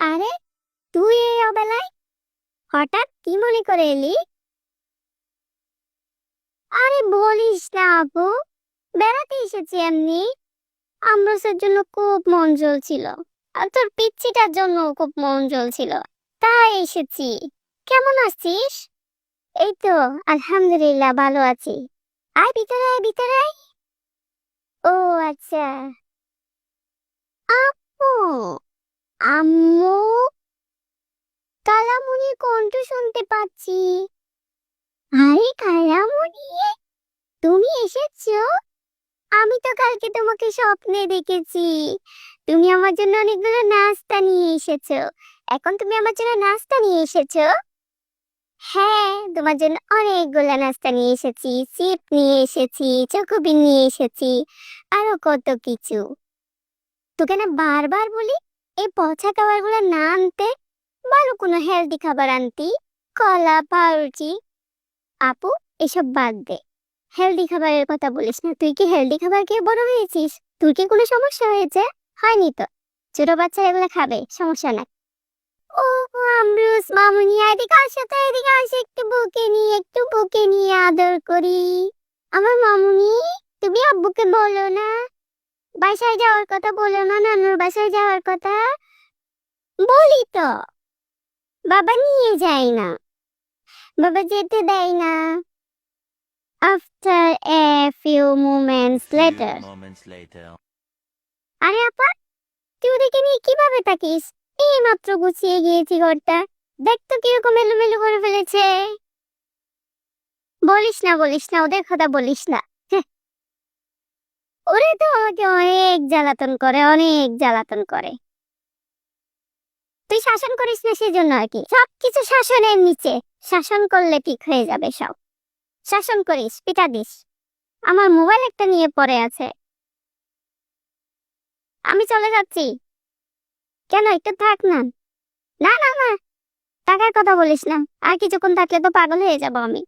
আরে, তুই এই অবেলায় হঠাৎ কি মনে করে এলি? আরে বলিস না আপু, বেড়াতে এসেছি এমনি। আমরোসের জন্য খুব মন জ্বলছিল, আর তোর পিচ্চিটার জন্য খুব মন জ্বলছিল, তাই এসেছি। কেমন আছিস? এই তো, আলহামদুলিল্লাহ ভালো আছি। আয় ভিতরে, আয় ভিতরে আয়। ও আচ্ছা। আপু, আম্মু, কালামুনির কণ্ঠ শুনতে পাচ্ছি। আরে কালামুনি, তুমি এসেছো? আমি তো কালকে তোমাকে স্বপ্নে দেখেছি। তুমি আমার জন্য অনেকগুলো নাস্তা নিয়ে এসেছো। এখন তুমি আমার জন্য নাস্তা নিয়ে এসেছো? হ্যাঁ, তোমার জন্য অনেকগুলো নাস্তা নিয়ে এসেছি, চিপ নিয়ে এসেছি, চকোবিন নিয়ে এসেছি, আরো কত কিছু। তোকে না বারবার বলি এই পচা খাবারগুলো না আনতে, ভালো কোনো হেলদি খাবার আনতি, কলা, পাউরুটি। আপু, এসব বাদ দে। হেলদি খাবারের কথা বলিস না। তুই কি হেলদি খাবার খেয়ে বড় হয়েছিস? তোর কি কোনো সমস্যা হয়েছে? হয়নি তো। ছোট বাচ্চা এগুলো খাবে, সমস্যা নাই। ও আমরুস মামুনি, এদিকে আসো তো, এদিকে আসো, একটু বুকে নিয়ে আদর করি। আমার মামুনি, তুমি আব্বুকে বলো না বাসায় যাওয়ার কথা, বলো না নানুর বাসায় যাওয়ার কথা। বলি তো, বাবা নিয়ে যায় না, বাবা যেতে দেয় না। After a few moments later. আরে আপা, তুই ওদিকে নিয়ে কিভাবে তাকিস? এই মাত্র গুছিয়ে গিয়েছি ঘরটা, দেখ তো কিরকম এলোমেলো করে ফেলেছে। বলিস না ওদের কথা বলিস না। হ্যাঁ, ওরে তো আমাকে অনেক জ্বালাতন করে, অনেক জ্বালাতন করে। তুই শাসন করিস না, সেজন্য আর কি, সবকিছু শাসনের নিচে। শাসন করলে ঠিক হয়ে যাবে সব। শাসন করিস, পিটা দিস। আমার মোবাইল একটা নিয়ে পড়ে আছে। আমি চলে যাচ্ছি। কেন, একটু থাক না। না না না, টাকার কথা বলিস না। আর কিছুক্ষণ থাকলে তো পাগল হয়ে যাবো আমি।